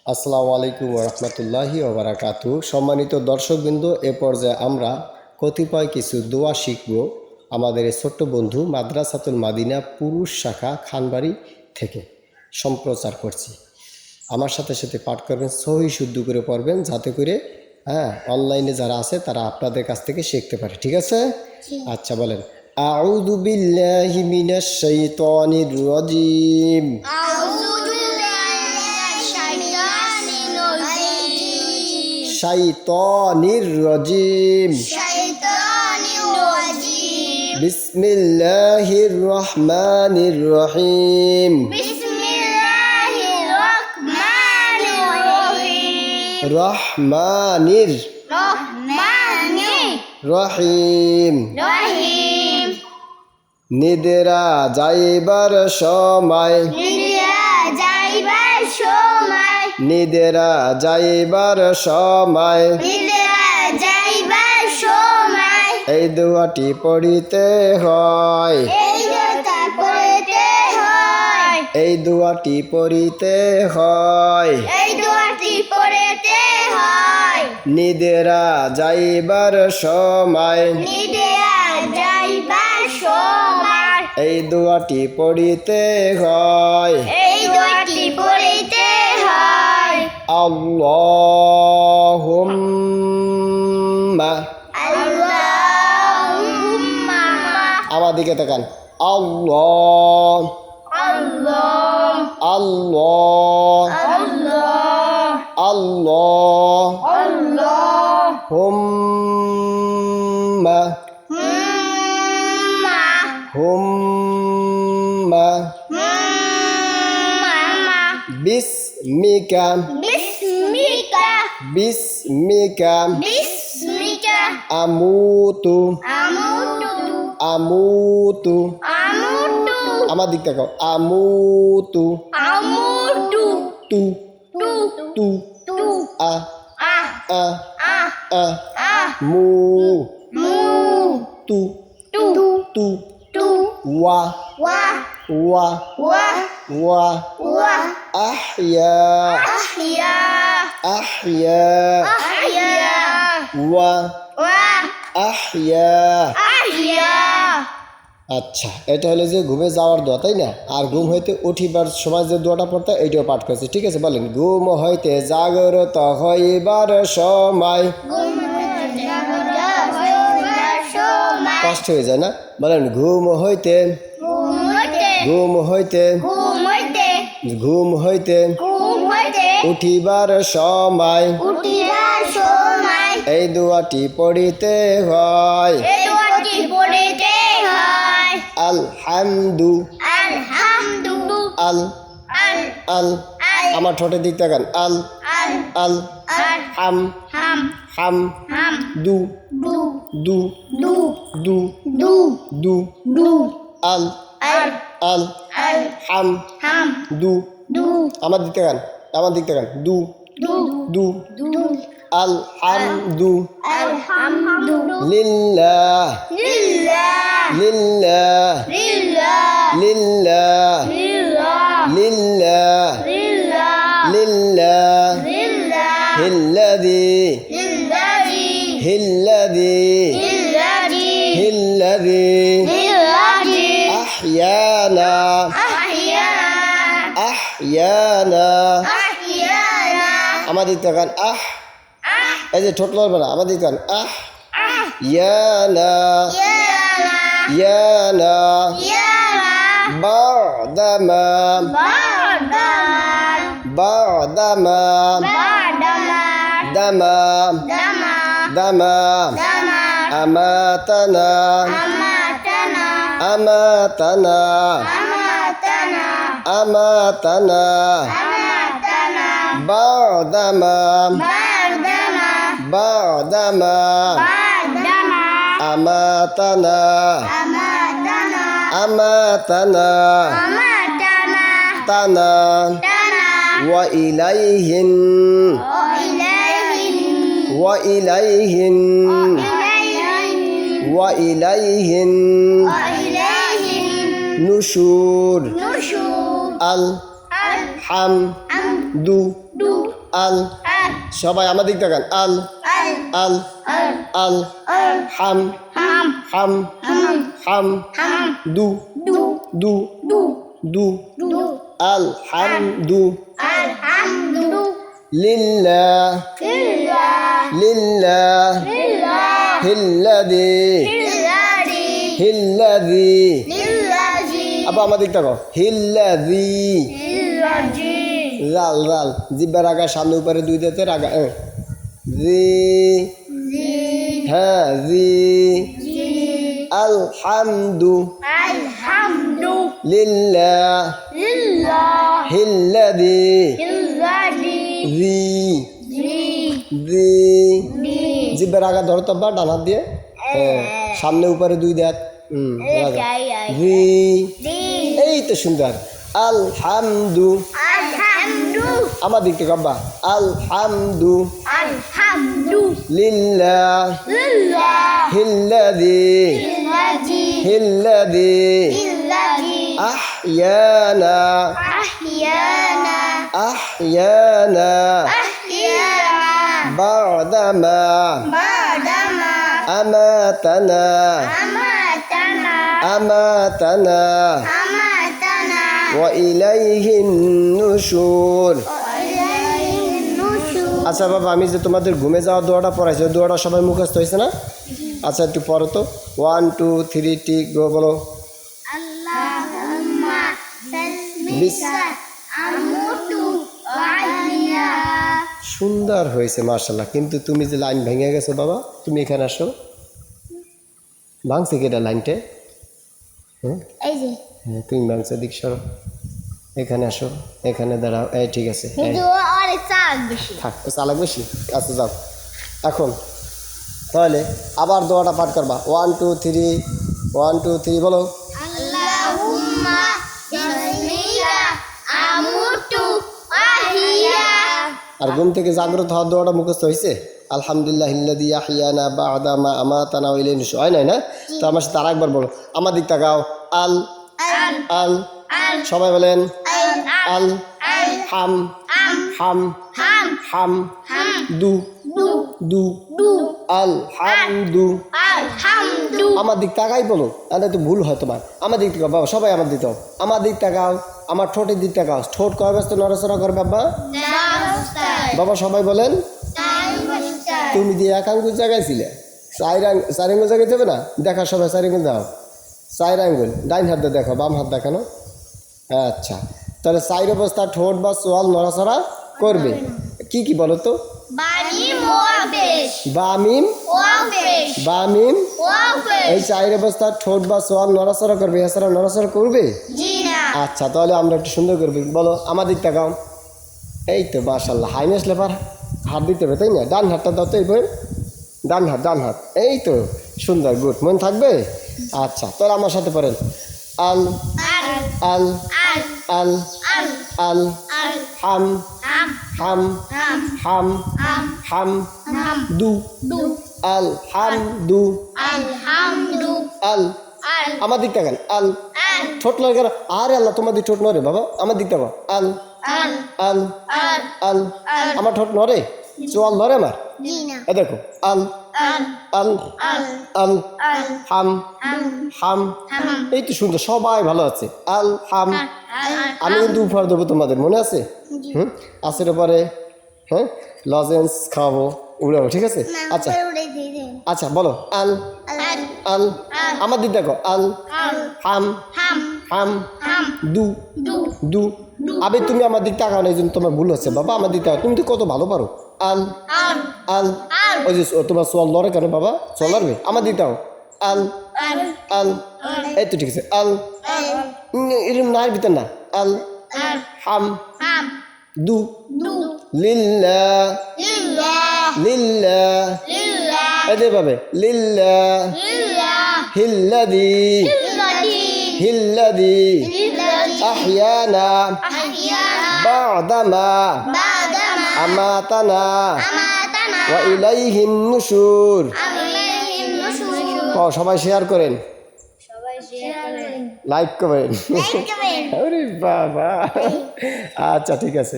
আসসালামু আলাইকুম ওয়া রাহমাতুল্লাহি ওয়া বারাকাতুহু। সম্মানিত দর্শকবৃন্দ, এ পর্যায়ে আমরা কতিপয় কিছু দোয়া শিখব আমাদের এই ছোট্ট বন্ধু মাদ্রাসাতুল মাদিনা পুরুষ শাখা খানবাড়ি থেকে সম্প্রচার করছি। আমার সাথে সাথে পাঠ করবেন, সহি শুদ্ধ করে পড়বেন, যাতে করে অনলাইনে যারা আছে তারা আপনাদের কাছ থেকে শিখতে পারে। ঠিক আছে? আচ্ছা, বলেন আউযু বিল্লাহি মিনাশ শাইতানির রাজিম। শাইতানির রাজিম। বিসমিল্লাহির রহমানির রহিম। রহমানির রহিম। নিদ্রা যাইবার সময়, নিদ্রা যাইবার সময় এই দোয়াটি পড়িতে হয়, এই দোয়াটি পড়িতে হয়। নিদ্রা যাইবার সময় এই দোয়াটি পড়িতে হয়। আল্লাহুম্মা, আমার দিকে তাকান। আল্লাহ আল্লাহ আল্লাহ হুম্মা হুম্মা বিসমিকা বিসমিকা আমুতু আমুতু। আমার দিক তাকাও। আমুতু তু তু আ আ আ মু তু তু ওয়া ওয়া ওয়া আহইয়া আহইয়া ওয়া আহইয়া। আচ্ছা, এটা হলো যে ঘুমে যাওয়ার দোয়া, তাই না? আর ঘুম হইতে উঠিবার সময় যে দোয়াটা পড়তে, এইটাও পাঠ করছে। ঠিক আছে, বলেন ঘুম হইতে জাগ্রত হইবার সময়। কষ্ট হয়ে যায় না? বলেন ঘুম হইতে ঘুম হইতে ঘুম হইতে উঠিবার সময় এই দোয়াটি পড়িতে হয়। আলহামদু আল আল। আমার ঠোঁটের দিক তাকান। আল আল হাম হাম দু দু দু দু আল আল হাম দু। আমার দিক তাকান, আমার দিক তাকান। দু দু আলহামদু লিল্লাহ লিল্লাহ লিল্লাহ লিল্লাহ লিল্লাহ হিল্লাযী হিল্লাযী হিল্লাযী আহইয়ানা আহইয়ানা। আমার দিক তাকান। আহ, এই যে ঠোঁট লড়বে না। আমার দিক তাকান। আহ ইয়ানা ইয়ানা বাদামা বাদামা দামা দামা আমাতানা আমাতানা আমাতানা বাদামা বাদামা আমাতানা আমাতানা তানা ওয়া ইলাইহিন ওয়া ইলাইহিন ওয়া ইলাইহিন নুশুর আল হাম দু আল সবাই আমার দিক তাকান আল আল আল হাম হাম হাম দু দু দু আল হামদু লিল্লাহ লিল্লাহ হিল্লাযী হিল্লাযী আবার আমার দিক তাকাও হিল্লাযী রাল রাল জিব্বার আগা সামনে উপরে দুই দাঁতের আগা জি হ্যাঁ জি আলহামদু লিল্লাহ হিল্লাযী জি জি জিব্বার আগা ধরো তো ডান হাত দিয়ে সামনে উপরে দুই দাঁত জি এই তো সুন্দর আলহামদু আমার দিক থেকে আব্বা আলহামদু লিল্লাহ হিল্লাযী হিল্লাযী আহইয়ানা আহইয়ানা বা'দামা আমাতানা আমাতানা ওয়া ইলাইহিন নুশুর আচ্ছা বাবা আমি যে তোমাদের ঘুমে যাওয়ার দোয়াটা পড়াইছি ওই দোয়াটা সবাই মুখস্থ হয়েছে না আচ্ছা একটু পড়ো তো 1 2 3 টিক বলো সুন্দর হয়েছে মাশাআল্লাহ কিন্তু তুমি যে লাইন ভেঙে গেছো বাবা তুমি এখানে আসো ভাঙছে কেটা লাইনটা হ্যাঁ তুমি ভাঙছো দিক সরো এখানে আসো এখানে দাঁড়াও এই ঠিক আছে থাক চালাক বেশি আচ্ছা যাও এখন তাহলে আবার দোয়াটা পাঠ করবা 1 2 3 1 2 3 বলো আর ঘুম থেকে জাগ্রত হওয়ার দোয়াটা মুখস্থ হয়েছে আলহামদুলিল্লাহিল্লাযী আহইয়ানা বা'দা মা আমাতানা ওয়া ইলাইহিন নুশুর হয় না তো আমার সাথে আরেকবার বলো আমার দিক তাকাও আল আল সবাই বলেন আল হাম হাম হাম দু দু আল হামদু আমার দিক তাকাই বলো তাহলে তো ভুল হয় তোমার আমার দিক তাকাও বাবা সবাই আমার দিক আমার দিক তাকাও আমার ঠোঁটের দিক তাকাও ঠোঁট কয় ব্যস্ত নড়াচড়া করবে বাবা বাবা সবাই বলেন তুমি দিয়ে এক আঙ্গুল জায়গায় ছিলে চার আঙ্গুল জায়গায় দেবে না দেখা সবাই চার আঙ্গুল দাও চার আঙ্গুল ডাইন হাত দিয়ে দেখো বাম হাত দেখানো আচ্ছা তাহলে চার অবস্থা ঠোঁট বা চোয়াল নড়াচড়া করবে কি কি বলো তো বামিম বামিম এই চার অবস্থা ঠোঁট বা চোয়াল নড়াচড়া করবে এছাড়া নড়াচড়া করবে আচ্ছা তাহলে আমরা একটু সুন্দর করবি বলো আমার দিক তাকাও এই তো মাশাআল্লাহ হাইনেস লেবার হাত দিতে হবে তাই না ডান হাতটা দাও তো এইভাবে ডান হাত এই তো সুন্দর গুড মন থাকবে আচ্ছা তাহলে আমার সাথে পড়েন আল আল আল আল হাম হাম হাম হাম দু আল হামদু আল আমার দিক তাকান আল ঠোঁট নড়ে কেন আরে আল্লাহ তোমার দিক ঠোঁট নড়ে বাবা আমার দিক তাকাও আল আল আল আমার ঠোঁট নড়ে চোয়াল নড়ে আমার এ দেখো আল আল আল হাম হাম এই তো সুন্দর সবাই ভালো আছে আল হাম আমি কিন্তু উপহার দেবো তোমাদের মনে আছে আসের পরে হ্যাঁ লজেন্স খাওয়াবো উড়াবো ঠিক আছে আচ্ছা আচ্ছা বলো আল আল আমার দিক দেখো আল হাম হাম দু দু আবে তুমি আমার দিক তাকাও না এই জন্য তোমার ভুল হচ্ছে বাবা আমার দিক তাকাও তুমি তো কত ভালো পারো আল আল ওই যে তোমার সোয়াল লড়ে কেন বাবা সোয়াল লড়বে আমার দিক তাকাও আল আল এই তো ঠিক আছে আল এরকম না ভিতর না আল হাম দু লিল্লাহ লিল্লাহ এদের পাবে লিল্লাহ হিল্লাযী হিল্লাযী আহইয়ানা বা'দা মা আমাতানা ওয়া ইলাইহিন নুশুর সবাই শেয়ার করেন লাইক করেন আরে বাবা আচ্ছা ঠিক আছে।